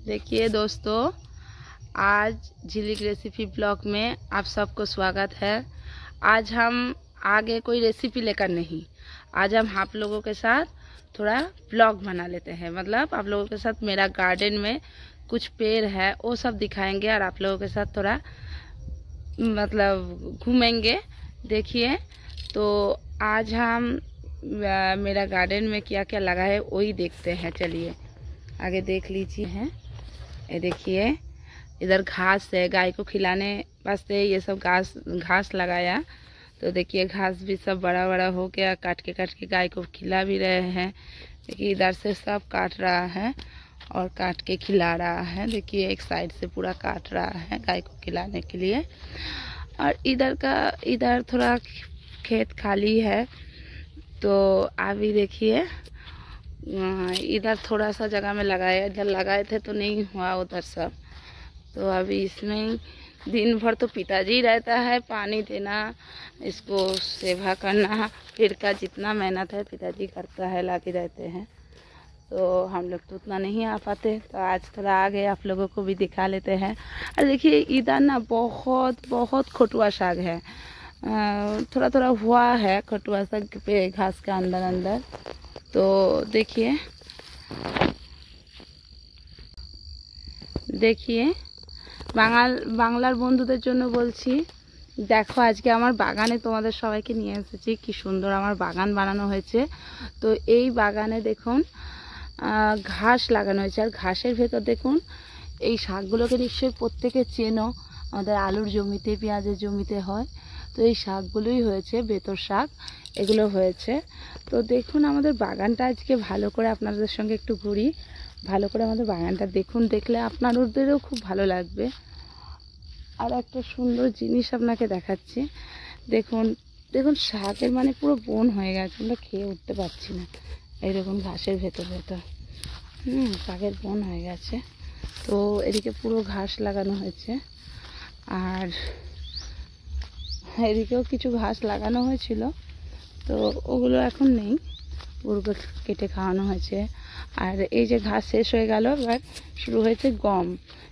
देखिए दोस्तों, आज झिलिक रेसिपी ब्लॉग में आप सबको स्वागत है। आज हम आगे कोई रेसिपी लेकर नहीं, आज हम आप लोगों के साथ थोड़ा ब्लॉग बना लेते हैं। मतलब आप लोगों के साथ मेरा गार्डन में कुछ पेड़ है वो सब दिखाएंगे और आप लोगों के साथ थोड़ा मतलब घूमेंगे। देखिए तो आज हम मेरा गार्डन में क्या क्या लगा है वही देखते हैं। चलिए आगे देख लीजिए। हैं ये देखिए, इधर घास है, गाय को खिलाने वास्ते ये सब घास लगाया। तो देखिए घास भी सब बड़ा बड़ा हो गया, काट के गाय को खिला भी रहे हैं। देखिए इधर से सब काट रहा है और काट के खिला रहा है। देखिए एक साइड से पूरा काट रहा है गाय को खिलाने के लिए। और इधर थोड़ा खेत खाली है। तो अभी देखिए इधर थोड़ा सा जगह में लगाया, इधर लगाए थे तो नहीं हुआ उधर सब। तो अभी इसमें दिन भर तो पिताजी रहता है, पानी देना, इसको सेवा करना, पेड़ का जितना मेहनत है पिताजी करता है, लाके रहते हैं। तो हम लोग तो उतना नहीं आ पाते, तो आज थोड़ा आ गए, आप लोगों को भी दिखा लेते हैं। और देखिए इधर ना बहुत बहुत खटुआ साग है, थोड़ा थोड़ा हुआ है खटुआ साग पे घास के अंदर अंदर। तो देखिए বাংলার বন্ধুদের জন্য বলছি, দেখো আজকে আমার বাগানে তোমাদের সবাইকে নিয়ে এসেছি। কি সুন্দর আমার বাগান বানানো হয়েছে। তো এই বাগানে দেখুন ঘাস লাগানো হয়েছে, আর ঘাসের ভেতর দেখুন এই শাকগুলোকে নিশ্চয়ই প্রত্যেকে চেনো, আমাদের আলুর জমিতে, পেঁয়াজের জমিতে হয়। তো এই শাকগুলোই হয়েছে, বেতর শাক এগুলো হয়েছে। তো দেখুন আমাদের বাগানটা আজকে ভালো করে আপনাদের সঙ্গে একটু ঘুরি, ভালো করে আমাদের বাগানটা দেখুন, দেখলে আপনাদেরও খুব ভালো লাগবে। আর একটা সুন্দর জিনিস আপনাকে দেখাচ্ছি, দেখুন দেখুন শাকের মানে পুরো বন হয়ে গেছে, আমরা খেয়ে উঠতে পারছি না। এইরকম ঘাসের ভেতর শাকের বন হয়ে গেছে। তো এদিকে পুরো ঘাস লাগানো হয়েছে, আর এদিকেও কিছু ঘাস লাগানো হয়েছিল, তো ওগুলো এখন নেই, পুরো কেটে খাওয়ানো হয়েছে। আর এই যে ঘাস শেষ হয়ে গেল, এবার শুরু হয়েছে গম।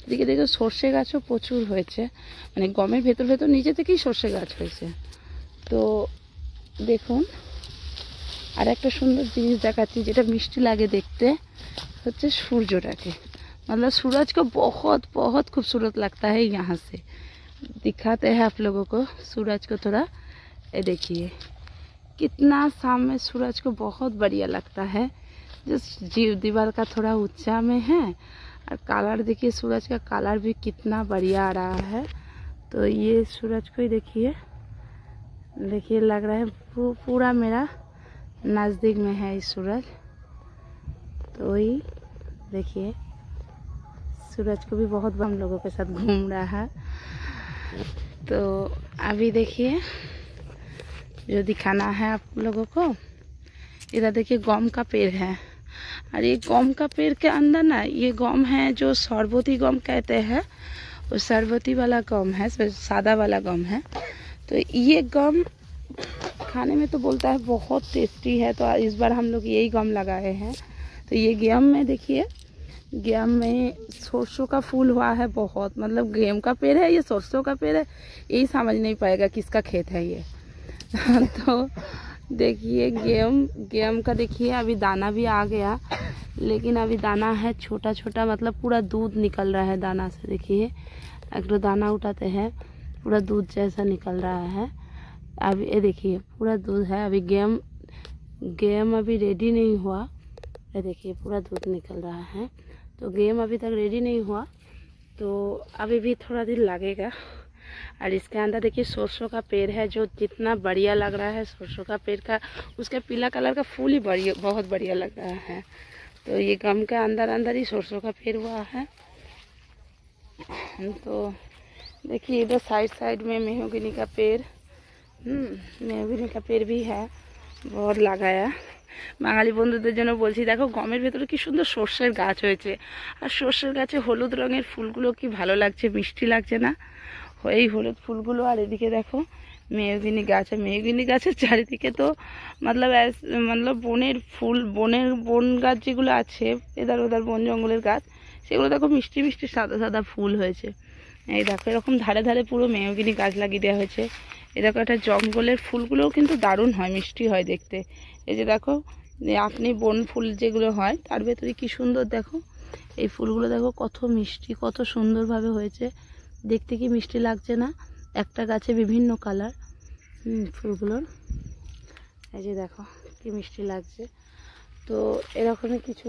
এদিকে দেখো সর্ষে গাছও প্রচুর হয়েছে, মানে গমের ভেতর ভেতর নিচে থেকেই সর্ষে গাছ হয়েছে। তো দেখুন আর একটা সুন্দর জিনিস দেখাচ্ছি, যেটা মিষ্টি লাগে দেখতে, হচ্ছে सूरजটাকে। मतलब सूरज को बहुत बहुत खूबसूरत लगता है। यहाँ से दिखाते हैं आप लोगों को सूरज को थोड़ा। ये देखिए कितना सामने सूरज को बहुत बढ़िया लगता है। जो जीव दीवार का थोड़ा ऊंचा में है, और कलर देखिए सूरज का कलर भी कितना बढ़िया आ रहा है। तो ये सूरज को ही देखिए, देखिए लग रहा है पूरा मेरा नज़दीक में है ये सूरज। तो वही देखिए सूरज को भी बहुत हम लोगों के साथ घूम रहा है। तो अभी देखिए जो दिखाना है आप लोगों को, इधर देखिए गम का पेड़ है, और ये गम का पेड़ के अंदर ना ये गम है जो सरबती गम कहते हैं, वो सरबती वाला गम है, सादा वाला गम है। तो ये गम खाने में तो बोलता है बहुत टेस्टी है। तो इस बार हम लोग यही गम लगाए हैं। तो ये गेम में देखिए, गेम में सरसों का फूल हुआ है बहुत, मतलब गेम का पेड़ है, ये सरसों का पेड़ है, यही समझ नहीं पाएगा किसका खेत है ये। तो देखिए गेम का देखिए अभी दाना भी आ गया, लेकिन अभी दाना है छोटा छोटा, मतलब पूरा दूध निकल रहा है दाना से। देखिए एक तो दाना उठाते हैं, पूरा दूध जैसा निकल रहा है। अभी ये देखिए पूरा दूध है। अभी गेम अभी रेडी नहीं हुआ, ये देखिए पूरा दूध निकल रहा है। तो गेम अभी तक रेडी नहीं हुआ, तो अभी भी थोड़ा दिन लगेगा। और इसके अंदर देखिए सरसों का पेड़ है, जो जितना बढ़िया लग रहा है सरसों का पेड़ का, उसका पीला कलर का फूल ही बहुत बढ़िया लग रहा है। तो ये गम के अंदर अंदर ही सरसों का पेड़ हुआ है। तो देखिए इधर साइड में मेहगनी का पेड़, मेहगनी का पेड़ भी है, बहुत लगाया। বাঙালি বন্ধুদের জন্য বলছি, দেখো গমের ভেতরে কি সুন্দর সর্ষের গাছ হয়েছে, আর সর্ষের গাছে হলুদ রঙের ফুলগুলো কি ভালো লাগছে, মিষ্টি লাগছে না এই হলুদ ফুলগুলো। আর এদিকে দেখো মেহগিনি গাছ। আর মেহগিনি গাছের চারিদিকে তো मतलब বনের ফুল, বন গাছ যেগুলো আছে এধার ওধার বন জঙ্গলের গাছ, সেগুলো দেখো মিষ্টি মিষ্টি সাদা সাদা ফুল হয়েছে। এই দেখো এরকম ধারে ধারে পুরো মেহগিনি গাছ লাগিয়ে দেওয়া হয়েছে। এই দেখো একটা জঙ্গলের ফুলগুলোও কিন্তু দারুণ হয়, মিষ্টি হয় দেখতে। এই যে দেখো আপনি বন ফুল যেগুলো হয় তার ভেতরে কি সুন্দর দেখো, এই ফুলগুলো দেখো কত মিষ্টি, কত সুন্দরভাবে হয়েছে দেখতে, কি মিষ্টি লাগছে না? একটা গাছে বিভিন্ন কালার ফুলগুলোর, এই যে দেখো কি মিষ্টি লাগছে। তো এরকমই কিছু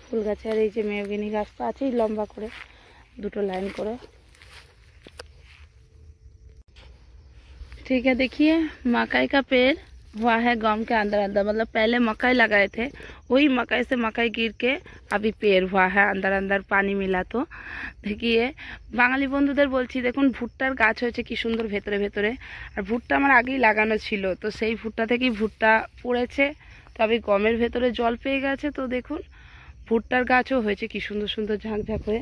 ফুল গাছে। আর এই যে মেহগিনি গাছ তো আছেই লম্বা করে, দুটো लाइन করে। ठीक है, देखिए मकई का पेड़ हुआ है गम के अंदर अंदर, मतलब पहले मकई लगाए थे, वही मकई से मकई गिर के अभी पेड़ हुआ है अंदर अंदर, पानी मिला। तो देखिए বাঙালি বন্ধুদের বলছি, দেখুন ভুট্টার গাছ হয়েছে কি সুন্দর ভেতরে ভেতরে। আর ভুট্টা আমার আগেই লাগানো ছিল, তো সেই ভুট্টা থেকেই ভুট্টা পড়েছে, তবে গমের ভেতরে জল পেয়ে গেছে। তো দেখুন ভুট্টার গাছও হয়েছে কি সুন্দর সুন্দর ঝাঁকঝাঁক হয়ে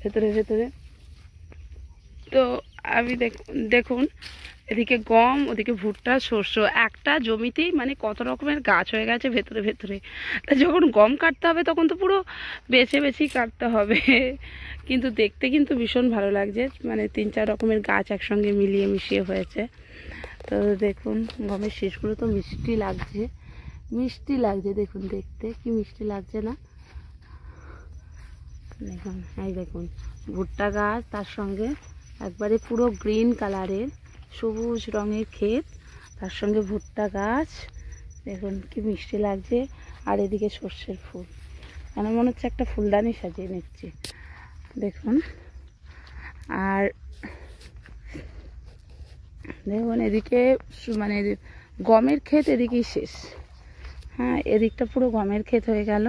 ভেতরে ভেতরে। তো আমি দেখুন এদিকে গম, ওদিকে ভুট্টা, শস্য, একটা জমিতেই মানে কত রকমের গাছ হয়ে গেছে ভেতরে ভেতরে। তা যখন গম কাটতে হবে তখন তো পুরো বেছে বেছেই কাটতে হবে, কিন্তু দেখতে কিন্তু ভীষণ ভালো লাগছে, মানে 3-4 রকমের গাছ একসঙ্গে মিলিয়ে মিশিয়ে হয়েছে। তো দেখুন গমের শীষগুলো তো মিষ্টি লাগছে, মিষ্টি লাগছে, দেখুন দেখতে কি মিষ্টি লাগছে না? দেখুন এই দেখুন ভুট্টা গাছ, তার সঙ্গে একবারে পুরো গ্রিন কালারের সবুজ রঙের ক্ষেত, তার সঙ্গে ভুট্টা গাছ, দেখুন কি মিষ্টি লাগছে। আর এদিকে সর্ষের ফুল, মানে মনে হচ্ছে একটা ফুলদানি সাজিয়ে নিচ্ছি, দেখুন। আর দেখুন এদিকে মানে গমের ক্ষেত এদিকেই শেষ, হ্যাঁ এদিকটা পুরো গমের ক্ষেত হয়ে গেল।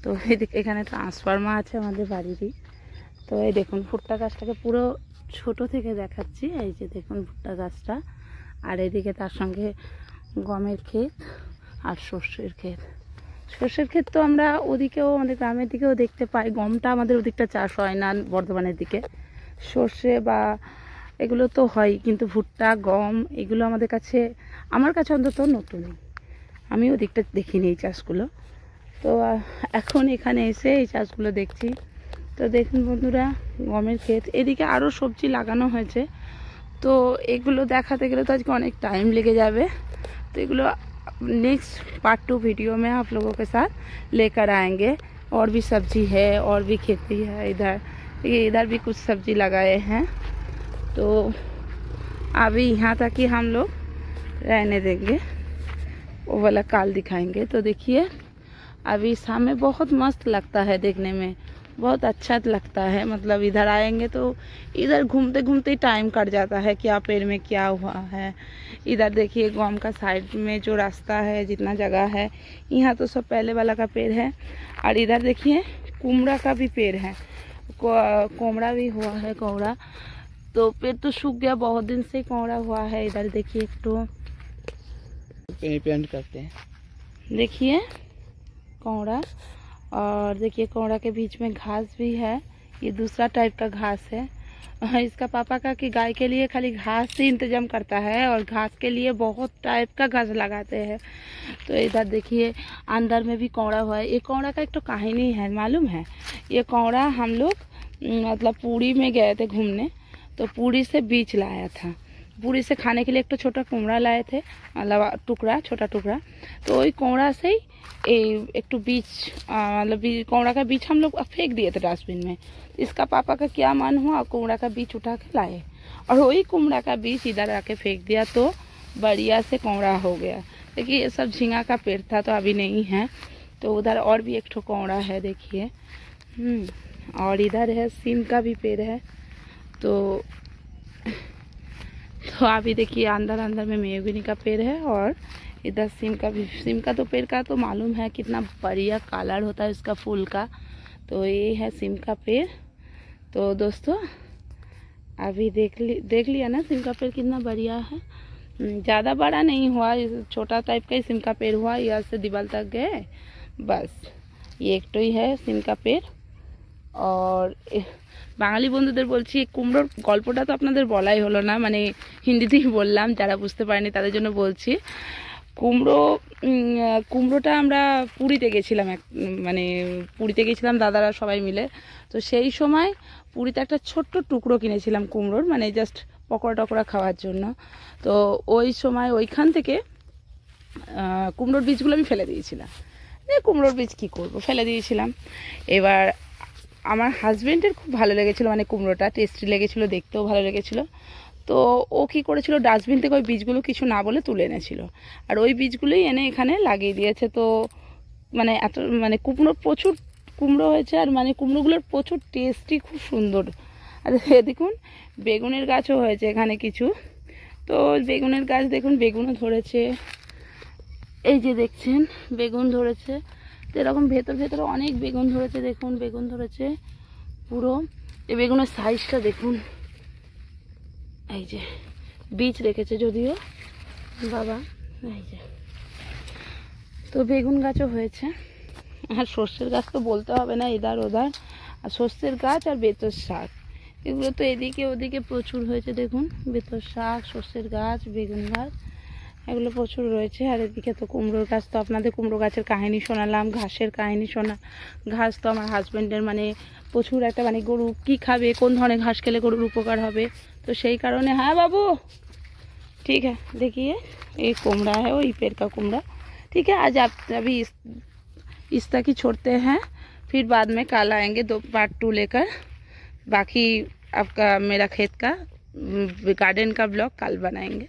তো এদিকে এখানে ট্রান্সফরমার আছে আমাদের বাড়িরই। তো এই দেখুন ভুট্টা গাছটাকে পুরো ছোট থেকে দেখাচ্ছি, এই যে দেখুন ভুট্টা গাছটা, আর এদিকে তার সঙ্গে গমের ক্ষেত আর সর্ষের ক্ষেত। সর্ষের ক্ষেত তো আমরা ওদিকেও আমাদের গ্রামের দিকেও দেখতে পাই, গমটা আমাদের ওদিকটা চাষ হয় না বর্ধমানের দিকে, সর্ষে বা এগুলো তো হয়, কিন্তু ভুট্টা গম এগুলো আমাদের কাছে, আমার কাছে অন্তত নতুন, আমি ওদিকটা দেখিনি এই চাষগুলো। তো এখন এখানে এসে এই চাষগুলো দেখছি। তো দেখুন বন্ধুরা গমের ক্ষেত, এদিকে আরও সবজি লাগানো হয়েছে। তো এগুলো দেখাতে গেলে তো আজকে অনেক टाइम लेके जावे, तो एगुलो नेक्स्ट पार्ट 2 वीडियो में आप लोगों के साथ लेकर आएंगे। और भी सब्जी है और भी खेती है, इधर भी कुछ सब्जी लगाए हैं। तो अभी यहाँ तक ही हम लोग रहने देंगे, वो वाला काल दिखाएंगे। तो देखिए अभी सामने बहुत मस्त लगता है देखने में, बहुत अच्छा लगता है, मतलब इधर आएंगे तो इधर घूमते घूमते टाइम कट जाता है, क्या पेड़ में क्या हुआ है। इधर देखिए गम का साइड में जो रास्ता है, जितना जगह है, यहाँ तो सब पहले वाला का पेड़ है। और इधर देखिए कुमड़ा का भी पेड़ है, कोमड़ा भी हुआ है, कोमड़ा तो पेड़ तो सूख गया, बहुत दिन से कोमड़ा हुआ है। इधर देखिए एक तो पेंट करते हैं, देखिए कोमड़ा, और देखिए कोमड़ा के बीच में घास भी है, ये दूसरा टाइप का घास है। इसका पापा का कि गाय के लिए खाली घास ही इंतजाम करता है, और घास के लिए बहुत टाइप का घास लगाते हैं। तो इधर देखिए अंदर में भी कोमड़ा हुआ है। ये कोमड़ा का एक तो कहानी है, मालूम है? ये कोमड़ा हम लोग मतलब पूरी में गए थे घूमने, तो पूरी से बीज लाया था, पूरी से खाने के लिए एक तो छोटा कोमड़ा लाए थे, मतलब टुकड़ा, छोटा टुकड़ा। तो वही कोमड़ा से ही एक तो बीज, मतलब कोमड़ा का बीज हम लोग फेंक दिए थे डस्टबिन में। इसका पापा का क्या मन हुआ, कोमड़ा का बीज उठा के लाए, और वही कोमड़ा का बीज इधर आके फेंक दिया, तो बढ़िया से कोमड़ा हो गया। देखिए ये सब झींगा का पेड़ था, तो अभी नहीं है। तो उधर और भी एक ठो कोमड़ा है, देखिए। और इधर है सीम का भी पेड़ है। तो अभी देखिए अंदर अंदर में मेहगनी का पेड़ है, और इधर सीम का भी। सीम का तो पेड़ का तो मालूम है कितना बढ़िया कलर होता है उसका फूल का। तो ये है सीम का पेड़। तो दोस्तों अभी देख लिया ना सीम का पेड़ कितना बढ़िया है, ज़्यादा बड़ा नहीं हुआ, छोटा टाइप का ही सीम का पेड़ हुआ, यहाँ से दीवार तक गए बस। ये एक तो ही है सीम का पेड़। আর বাঙালি বন্ধুদের বলছি, কুমড়োর গল্পটা তো আপনাদের বলাই হলো না, মানে হিন্দিতেই বললাম, যারা বুঝতে পারেনি তাদের জন্য বলছি। কুমড়োটা আমরা পুরীতে গেছিলাম, মানে পুরীতে গেছিলাম দাদারা সবাই মিলে। তো সেই সময় পুরীতে একটা ছোট্ট টুকরো কিনেছিলাম কুমড়োর, মানে জাস্ট পকোড়া টকোড়া খাওয়ার জন্য। তো ওই সময় ওইখান থেকে কুমড়োর বীজগুলো আমি ফেলে দিয়েছিলাম। কুমড়োর বীজ কী করব, ফেলে দিয়েছিলাম। এবার আমার হাজব্যান্ডের খুব ভালো লেগেছিলো, মানে কুমড়োটা টেস্টি লেগেছিলো, দেখতেও ভালো লেগেছিলো। তো ও কী করেছিল, ডাস্টবিন থেকে ওই বীজগুলো কিছু না বলে তুলে এনেছিল, আর ওই বীজগুলোই এনে এখানে লাগিয়ে দিয়েছে। তো মানে এত মানে প্রচুর কুমড়ো হয়েছে, আর মানে কুমড়োগুলোর প্রচুর টেস্টি, খুব সুন্দর। আর দেখুন বেগুনের গাছও হয়েছে এখানে কিছু। তো বেগুনের গাছ দেখুন, বেগুনও ধরেছে, এই যে দেখছেন বেগুন ধরেছে। তো এরকম ভেতরে অনেক বেগুন ধরেছে, দেখুন বেগুন ধরেছে পুরো। এই বেগুনের সাইজটা দেখুন, এই যে বীজ রেখেছে যদিও বাবা, এই যে। তো বেগুন গাছও হয়েছে, আর সর্ষের গাছ তো বলতে হবে না, এদার ওদার। আর সর্ষের গাছ আর বেতর শাক, এগুলো তো এদিকে ওদিকে প্রচুর হয়েছে। দেখুন বেতর শাক, সর্ষের গাছ, বেগুন গাছ, এগুলো প্রচুর রয়েছে। আর এদিকে তো কুমড়োর গাছ, তো আপনাদের কুমড়ো গাছের কাহিনী শোনালাম, ঘাসের কাহিনী ঘাস তো আমার হাজব্যান্ডের মানে প্রচুর একটা, মানে গরু কি খাবে, কোন ধরনের ঘাস খেলে গরুর উপকার হবে, তো সেই কারণে। হ্যাঁ बाबू ठीक है, देखिए ये कुमड़ा है, वो पेड़ का कुमड़ा। ठीक है, आज आप अभी इस तक ही छोड़ते हैं, फिर बाद में कल आएंगे 2 पार्ट 2 लेकर। बाकी आपका मेरा खेत का गार्डन का ब्लॉग कल बनाएंगे।